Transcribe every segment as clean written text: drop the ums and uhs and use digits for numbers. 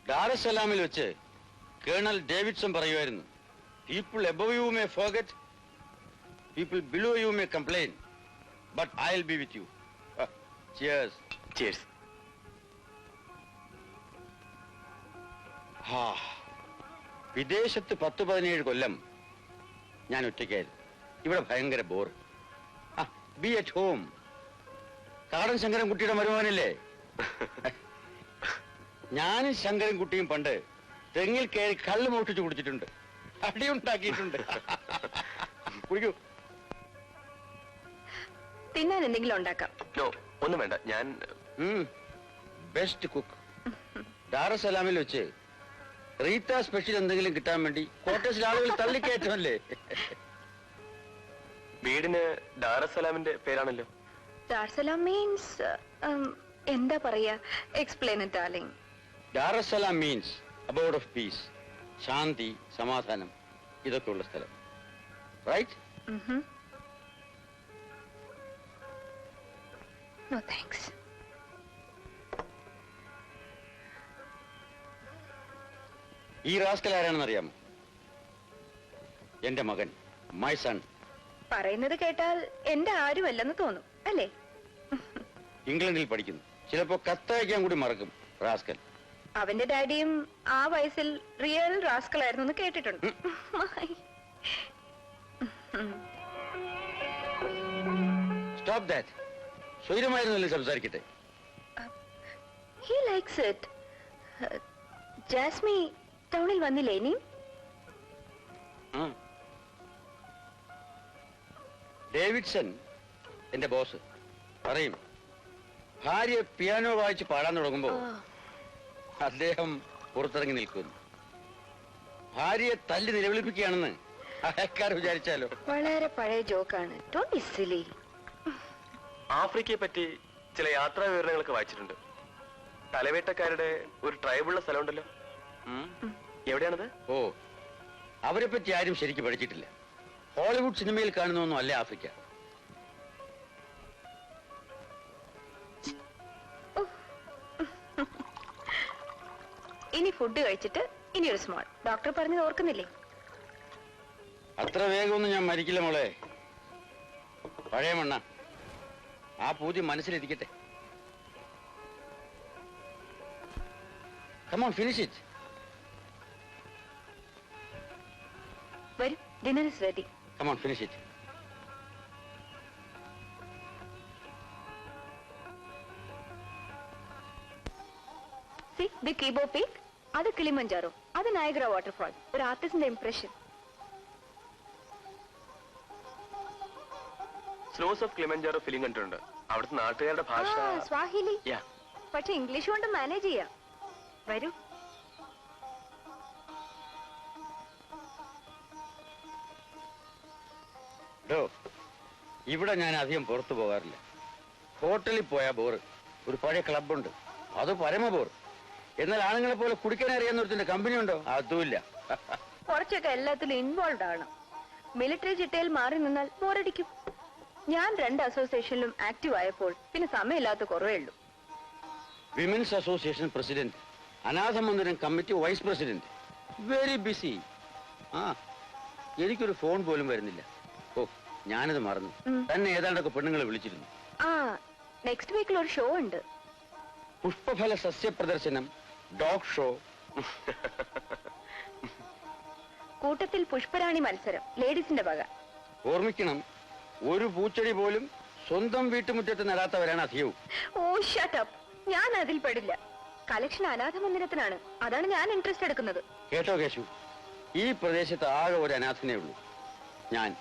ഡാറസലാമിൽ വെച്ച് colonel Davidson പറയുമായിരുന്നു, people above you may forget, people below you may complain, but I will be with you. Cheers. Cheers. വിദേശത്ത് 10-17 കൊല്ലം ഞാൻ ഒറ്റയ്ക്കായിരുന്നു. ഇവിടെ ഭയങ്കര bore. Be at home. Kadan ശങ്കരൻകുട്ടിയുടെ മരുമകനല്ലേ? ഞാനും ശങ്കരൻകുട്ടിയും പണ്ട് തെങ്ങിൽ കയറി കള്ള് മോഷ്ടിച്ചു കുടിച്ചിട്ടുണ്ട്, അടിയുണ്ടാക്കിയിട്ടുണ്ട്. കുടിക്കൂ. തിന്നാൻ എന്തെങ്കിലും ഉണ്ടാക്കാം. ഒന്നും വേണ്ട. ഞാൻ ബെസ്റ്റ് കുക്ക്. ഡാറസലാമിൽ വെച്ച് റീത്ത സ്പെഷ്യൽ എന്തെങ്കിലും കിട്ടാൻ വേണ്ടി ക്വാർട്ടേഴ്സിൽ ആളുകൾ തള്ളിക്കയറ്റമല്ലേ? വീടിന് ഡാറസലാമിന്റെ പേരാണല്ലോ. ഡാർസലാം മീൻസ് എന്താ പറയാ? Explain it darling. Dar es Salaam means abode of peace, ശാന്തി, സമാധാനം, ഇതൊക്കെ ഉള്ള സ്ഥലം. റൈറ്റ്? No thanks. ഈ റാസ്കൽ ആരാണെന്ന് അറിയാമോ? എന്റെ മകൻ, മൈ സൺ. പറയുന്നത് കേട്ടാൽ എന്റെ ആരുമല്ലെന്ന് തോന്നും അല്ലേ? ഇംഗ്ലണ്ടിൽ പഠിക്കുന്നു. ചിലപ്പോ കത്തയക്കാൻ കൂടി മറക്കും റാസ്കൽ. അവന്റെ ഡാഡിയും ആ വയസ്സിൽ റിയൽ റാസ്കൽ ആയിരുന്നു എന്ന് കേട്ടിട്ടുണ്ട്. Stop that. സ്വൈരമായിരുന്നല്ലേ സംസാരിക്കട്ടെ. He likes it. ജാസ്മി ടൗണിൽ വന്നില്ലേ ഇനിയും? ഡേവിഡ്സൺ എന്റെ ബോസ് പറയും, ഭാര്യ പിയാനോ വായിച്ച് പാടാൻ തുടങ്ങുമ്പോ അദ്ദേഹം പുറത്തിറങ്ങി നിൽക്കുന്നു. ഭാര്യയെ തല്ലി നിലവിളിപ്പിക്കുകയാണെന്ന് അയൽക്കാർ വിചാരിച്ചാലോ? വളരെ പഴയ ജോക്കാണ്. ഡോണ്ട് ബി സിലി. ആഫ്രിക്കയെ പറ്റി ചില യാത്രാ വിവരണങ്ങളൊക്കെ വായിച്ചിട്ടുണ്ട്. തലവേട്ടക്കാരുടെ ഒരു ട്രൈബുള്ള സ്ഥലമുണ്ടല്ലോ, എവിടെയാണത്? ഓ, അവരെ പറ്റി ആരും ശരിക്കും പഠിച്ചിട്ടില്ല. ഹോളിവുഡ് സിനിമയിൽ കാണുന്നൊന്നും അല്ല ആഫ്രിക്ക. ഇനി ഫുഡ് കഴിച്ചിട്ട് ഇനി ഒരു സ്മോൾ. ഡോക്ടർ പറഞ്ഞത് ഓർക്കുന്നില്ലേ? അത്ര വേഗമൊന്നും ഞാൻ മരിക്കില്ല മോളെ. പഴയ മണ്ണ. ആ പൂതി മനസ്സിലിരിക്കട്ടെ. Come on, finish it. വരൂ, dinner is ready. Come on, finish it. See, the Kibo Peak, അത് കിളിമഞ്ചാറോ, അത് നയഗ്ര വാട്ടർഫാൾ. ഒരു ആർട്ടിസ്റ്റിന്റെ ഇംപ്രഷൻ. സ്നോസ് ഓഫ് കിളിമഞ്ചാറോ ഫിലിം കണ്ടിട്ടുണ്ട്. അവിടുത്തെ നാട്ടുകാരുടെ ഭാഷ സ്വാഹിലി. പക്ഷെ ഇംഗ്ലീഷ് കൊണ്ട് മാനേജ് ചെയ്യാം. വരൂ. ഇവിടെ ഞാൻ അധികം പുറത്തു പോകാറില്ല. ഹോട്ടലിൽ പോയാ ബോറ്. ഒരു പഴയ ക്ലബുണ്ട്, അത് പരമ ബോർ. എന്നാൽ ആണുങ്ങളെ പോലെ കുടിക്കാൻ അറിയാവുന്ന ഒരുത്തിന്റെ കമ്പനി ഉണ്ടോ? അതുമില്ല. കുറച്ചൊക്കെ എല്ലാത്തിലും ഇൻവോൾവ് ആണ്. മിലിറ്ററി ചിട്ടയിൽ മാറി നിന്നാൽ ബോറടിക്കും. ഞാൻ 2 അസോസിയേഷനിലും ആക്റ്റീവ് ആയപ്പോൾ പിന്നെ സമയമില്ലാത്ത കുറവേ ഉള്ളൂ. വിമൻസ് അസോസിയേഷൻ പ്രസിഡന്റ്, അനാഥ മന്ദിരം committee vice president. Very busy. എനിക്കൊരു ഫോൺ പോലും വരുന്നില്ല. ഓ, ഞാനത് മറന്നു. തന്നെ ഏതാണ്ടൊക്കെ പെണ്ണുങ്ങളെ വിളിച്ചിരുന്നു. നെക്സ്റ്റ് വീക്കിൽ ഒരു ഷോ ഉണ്ട്. പുഷ്പഫല സസ്യ പ്രദർശനം, ഡോഗ് ഷോ. കൂട്ടത്തിൽ പുഷ്പരാണി മത്സരം, ലേഡീസിന്റെ വക. ഓർമ്മിക്കണം, ഒരു പൂച്ചെടി പോലും സ്വന്തം വീട്ടുമുറ്റത്ത് നടാത്തവരാണ് അധികവും. ഓ ഷട്ട് അപ്പ്. ഞാൻ അതിൽ പെടില്ല. കളക്ഷൻ അനാഥ മന്ദിരത്തിനാണ്. അതാണ് ഞാൻ ഇൻട്രസ്റ്റ് എടുക്കുന്നത്. കേട്ടോ കേശു, ഈ പ്രദേശത്ത് ആകെ ഒരു അനാഥനേ ഉള്ളൂ, ഞാൻ.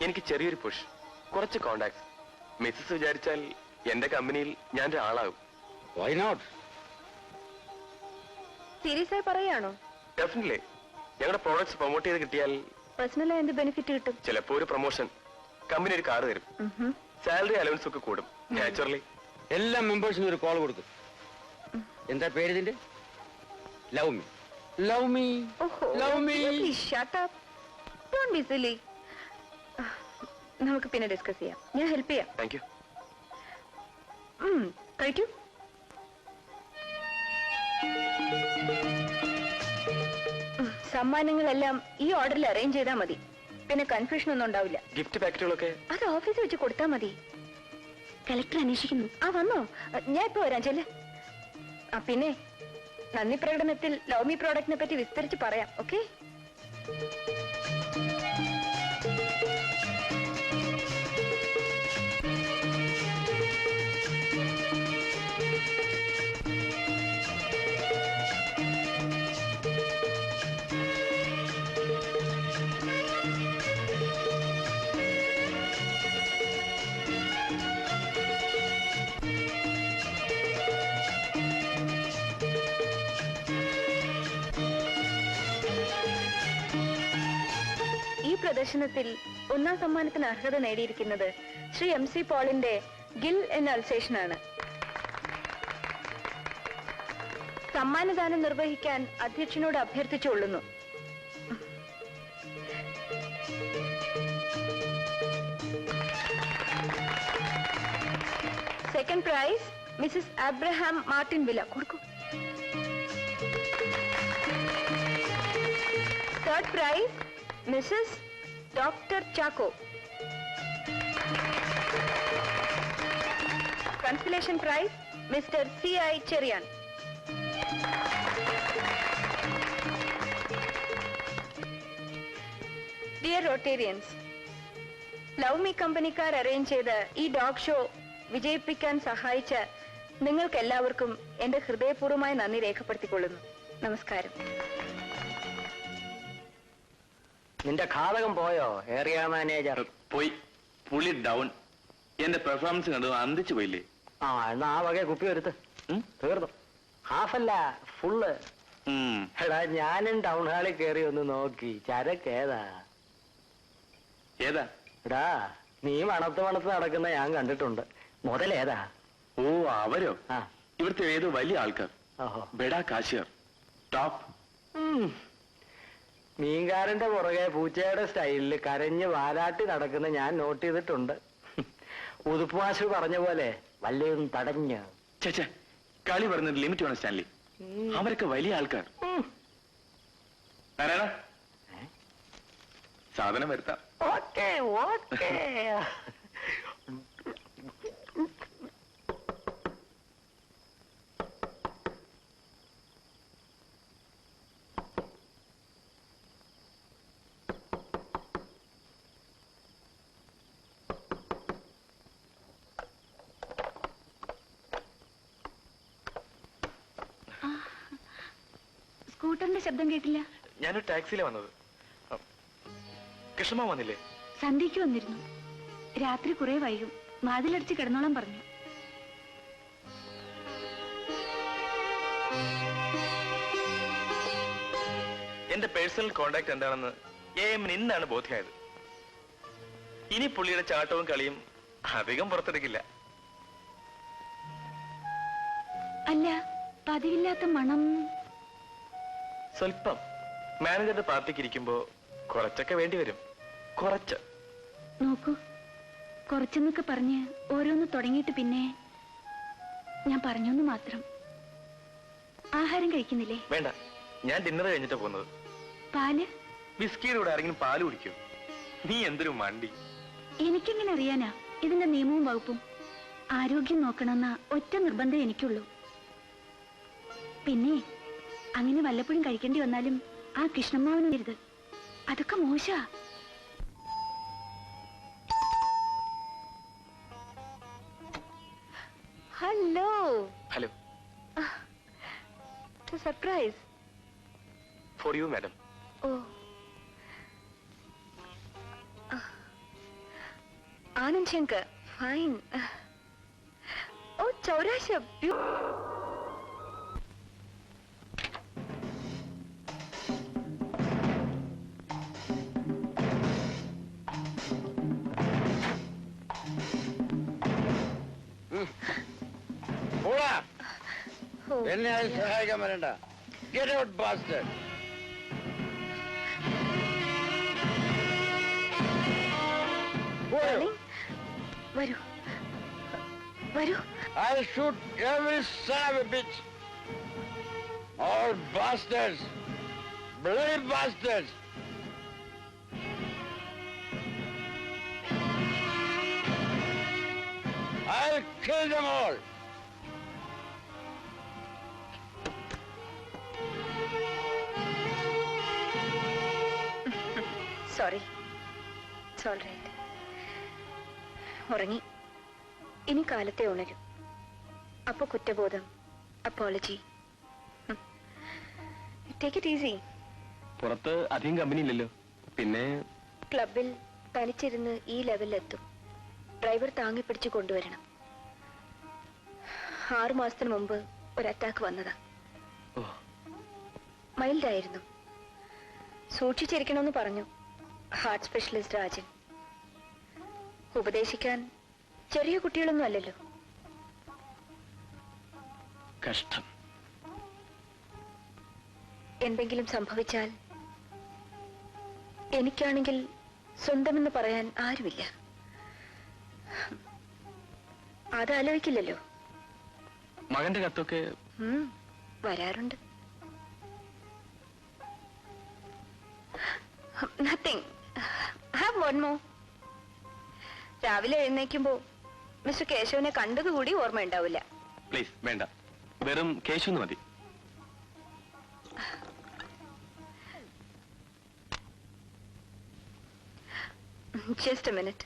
എനിക്ക് ചെറിയൊരു പുഷ്, കുറച്ച് കോണ്ടാക്ട്സ്. മിസ്സസ് വിചാരിച്ചാൽ എന്റെ കമ്പനിയിൽ ഞാൻ ഒരാളാകും. Y not? സീരിയസ് ആയി പറയാണോ? ഡെഫിനറ്റ്ലി. ഞങ്ങളുടെ പ്രോഡക്ട്സ് പ്രൊമോട്ട് ചെയ്ത് കിട്ടിയാൽ പേഴ്സണലായി എന്ത് ബെനിഫിറ്റ് കിട്ടും? ചിലപ്പോ ഒരു പ്രൊമോഷൻ, കമ്പനി ഒരു കാർ തരും, സാലറി അലവൻസ് ഒക്കെ കൂടും. നാച്ചുറലി എല്ലാ മെമ്പേഴ്സിനും ഒരു കോൾ കൊടുക്കും. എന്താ പേര് ഇതിന്റെ? Love me, love me, love me. Shut up. Don't be സിലി. നമുക്ക് പിന്നെ ഡിസ്കസ് ചെയ്യാം. ഞാൻ ഹെൽപ്പ് ചെയ്യാം. Thank you. കഴിക്കൂ. സമ്മാനങ്ങളെല്ലാം ഈ ഓർഡറിൽ അറേഞ്ച് ചെയ്താൽ മതി. പിന്നെ കൺഫ്യൂഷൻ ഒന്നും ഉണ്ടാവില്ല. ഗിഫ്റ്റ് പാക്കറ്റുകളൊക്കെ അത് ഓഫീസിൽ വെച്ച് കൊടുത്താൽ മതി. കളക്ടർ അന്വേഷിക്കുന്നു. വന്നോ? ഞാൻ ഇപ്പൊ വരാം. ചെല്ല്. പിന്നെ നന്ദി പ്രകടനത്തിൽ ലവ്മി പ്രോഡക്റ്റിനെ പറ്റി വിസ്തരിച്ച് പറയാം. ഓക്കെ? പ്രദർശനത്തിൽ ഒന്നാം സമ്മാനത്തിന് അർഹത നേടിയിരിക്കുന്നത് ശ്രീ MC പോളിന്റെ ഗിൽ എന്ന അൾസേഷനാണ്. സമ്മാനദാനം നിർവഹിക്കാൻ അധ്യക്ഷനോട് അഭ്യർത്ഥിച്ചുകൊള്ളുന്നു. Second prize Mrs Abraham Martin വില. കൊടുക്കൂ. Third prize Mrs doctor Chacko. Consolation prize mister CI Cherian. Dear Rotarians, love me കമ്പനിക്കാർ അറേഞ്ച് ചെയ്ത ഈ ഡോഗ് ഷോ വിജയിപ്പിക്കാൻ സഹായിച്ച നിങ്ങൾക്ക് എല്ലാവർക്കും എന്റെ ഹൃദയപൂർവ്വമായ നന്ദി രേഖപ്പെടുത്തിക്കൊള്ളുന്നു. നമസ്കാരം. നിന്റെ ഘാതകം പോയോ? ഏരിയ മാനേജർ പോയി. പുള്ളി ഡൗൺ. എന്റെ പെർഫോമൻസ് കണ്ടു അന്തിച്ചു പോയില്ലേ? എന്നാ ആ വക കുപ്പി വരുത്ത്. തീർന്നു. ഹാഫല്ല, ഫുള്ള്. എടാ, ഞാനും ടൗൺ ഹാളിൽ കയറി ഒന്ന് നോക്കി. ചരക്ക് ഏതാ? ഏതാ? എടാ, നീ മണത്ത് നടക്കുന്ന ഞാൻ കണ്ടിട്ടുണ്ട്. മുതലേതാ? ഓ, അവരോ? ഇവിടുത്തെ ഏതോ വലിയ ആൾക്കാർ. ബെഡാ കാശിയർ. ടോപ്പ്. മീൻകാരന്റെ പുറകെ പൂച്ചയുടെ സ്റ്റൈലിൽ കരഞ്ഞ് വാലാട്ടി നടക്കുന്ന ഞാൻ നോട്ട് ചെയ്തിട്ടുണ്ട്. ഉതുപ്പുമാശു പറഞ്ഞ പോലെ വല്ലതും തടഞ്ഞ്. ചേച്ചേ, കളി പറഞ്ഞത് ലിമിറ്റ് വേണം സ്റ്റാൻലി. അവരൊക്കെ വലിയ ആൾക്കാർ. സാധനം വരുത്താം. Okay okay. സ്കൂട്ടറിന്റെ ശബ്ദം കേട്ടില്ല. ഞാനൊരു ടാക്സിയിലാണ് വന്നത്. കൃഷ്ണമ്മ വന്നില്ലേ? സന്ധ്യയ്ക്ക് വന്നിരുന്നു. രാത്രി കുറെ വൈകും. വാതിലടിച്ച് കിടന്നോളാൻ പറഞ്ഞു. എന്റെ പേഴ്സണൽ കോണ്ടാക്ട് എന്താണെന്ന് AM ഇന്നാണ് ബോധ്യമായത്. ഇനി പുള്ളിയുടെ ചാട്ടവും കളിയും അധികം പുറത്തെടുക്കില്ല. അല്ല, പതിവില്ലാത്ത മണം. സ്വല്പം. മാനേജറുടെ പാർട്ടിക്ക് ഇരിക്കുമ്പോ കുറച്ചൊക്കെ വേണ്ടി വരും. കുറച്ച്. നോക്കൂ, കുറച്ചെന്നൊക്കെ പറഞ്ഞ് ഓരോന്ന് തുടങ്ങിയിട്ട് പിന്നെ ഞാൻ പറഞ്ഞൊന്നു മാത്രം. ആഹാരം കഴിക്കുന്നില്ലേ? വേണ്ട, ഞാൻ ഡിന്നർ കഴിഞ്ഞിട്ടാ പോകുന്നത്. പാല്? വിസ്കിയുടെ കൂടെ ആരെങ്കിലും പാല് കുടിക്കൂ? നീ എന്തൊരു മണ്ടി. എനിക്കെങ്ങനെ അറിയാനാ ഇതിന്റെ നിയമവും വകുപ്പും? ആരോഗ്യം നോക്കണമെന്ന ഒറ്റ നിർബന്ധം എനിക്കുള്ളൂ. പിന്നെ അങ്ങനെ വല്ലപ്പോഴും കഴിക്കേണ്ടി വന്നാലും ആ കൃഷ്ണമ്മാവനരുത്. അതൊക്കെ മോശ. Hello. Hello. Surprise for you madam. ഓ, ആനന്ദ് ശങ്കർ, ഫൈൻ. ഓ, ചൗരാശ. എന്നെ ആരും സഹായിക്കാൻ വരണ്ട. Get out bastard. വരൂ വരൂ. I'll shoot every son of a bitch. All bastards. bloody bastards! I'll kill them all! Sorry, it's all right. ഉറങ്ങി. ഇനി കാലത്തെ ഉണരും. അപ്പൊ കുറ്റബോധം, അപ്പോളജി. Take it easy. പുറത്ത് അധികം കമ്പനി ഇല്ലല്ലോ, പിന്നെ ക്ലബിൽ തനിച്ചിരുന്ന് ഈ ലെവലിലെത്തും. ഡ്രൈവർ താങ്ങി പിടിച്ചു കൊണ്ടുവരണം. 6 മാസത്തിന് മുമ്പ് ഒരു അറ്റാക്ക് വന്നതാ. മൈൽഡ് ആയിരുന്നു. സൂക്ഷിച്ചിരിക്കണമെന്ന് പറഞ്ഞു ഹാർട്ട് സ്പെഷ്യലിസ്റ്റ് രാജൻ. ഉപദേശിക്കാൻ ചെറിയ കുട്ടികളൊന്നും അല്ലല്ലോ. കഷ്ടം. എന്തെങ്കിലും സംഭവിച്ചാൽ എനിക്കാണെങ്കിൽ സ്വന്തമെന്ന് പറയാൻ ആരുമില്ല. അതാലോചിക്കില്ലല്ലോ. മകന്റെ കത്തൊക്കെ വരാറുണ്ട്. നത്തിങ്. Have one more. രാവിലെ എഴുന്നേക്കുമ്പോ മിസ്റ്റർ കേശവനെ കണ്ടതുകൂടി ഓർമ്മയുണ്ടാവില്ല. പ്ലീസ് വേണ്ട, വെറും കേശു മതി. Just a minute.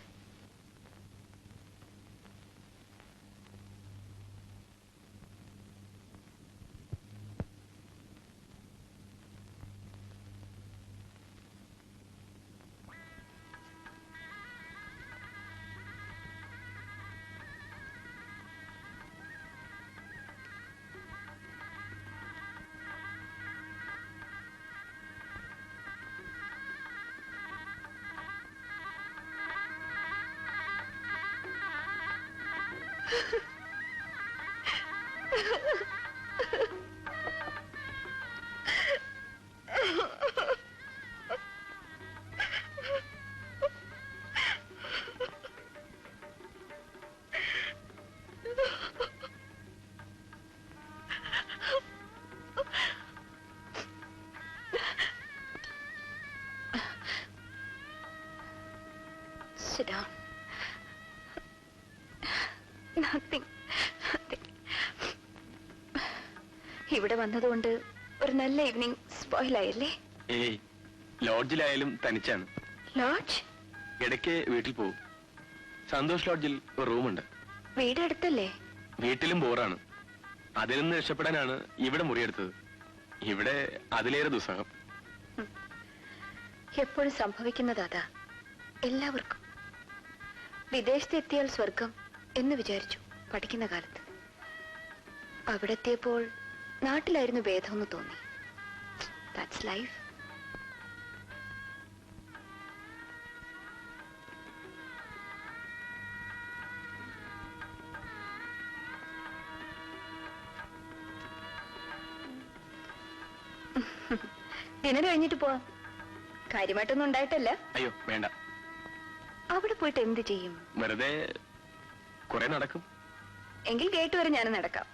Sit down. Nothing. Nothing. ഇവിടെ വന്നതുകൊണ്ട് ഒരു നല്ല ഈവനിങ് സ്പോയിൽ ആയില്ലേ? ഏയ്, ലോഡ്ജിലായാലും തനിച്ചാണ്. ലോഡ്ജ്? ഇടയ്ക്ക് വീട്ടിൽ പോകും. സന്തോഷ് ലോഡ്ജിൽ ഒരു റൂമുണ്ട്. വീട് അടുത്തല്ലേ? വീട്ടിലും ബോറാണ്. അതിൽ നിന്ന് രക്ഷപ്പെടാനാണ് ഇവിടെ മുറിയെടുത്തത്. ഇവിടെ അതിലേറെ ദുസ്സഹം. എപ്പോഴും സംഭവിക്കുന്നത് അതാ എല്ലാവർക്കും. വിദേശത്തെത്തിയാൽ സ്വർഗം എന്ന് വിചാരിച്ചു പഠിക്കുന്ന കാലത്ത്. അവിടെ എത്തിയപ്പോൾ നാട്ടിലായിരുന്നു ഭേദമെന്ന് തോന്നി. That's life. ഡിന്നർ കഴിഞ്ഞിട്ട് പോവാം. കാര്യമായിട്ടൊന്നും ഉണ്ടായിട്ടല്ല. അയ്യോ വേണ്ട. അവിടെ പോയിട്ട് എന്ത് ചെയ്യും? വെറുതെ കുറെ നടക്കും. എങ്കിൽ ഗേറ്റ് വരെ ഞാൻ നടക്കാം.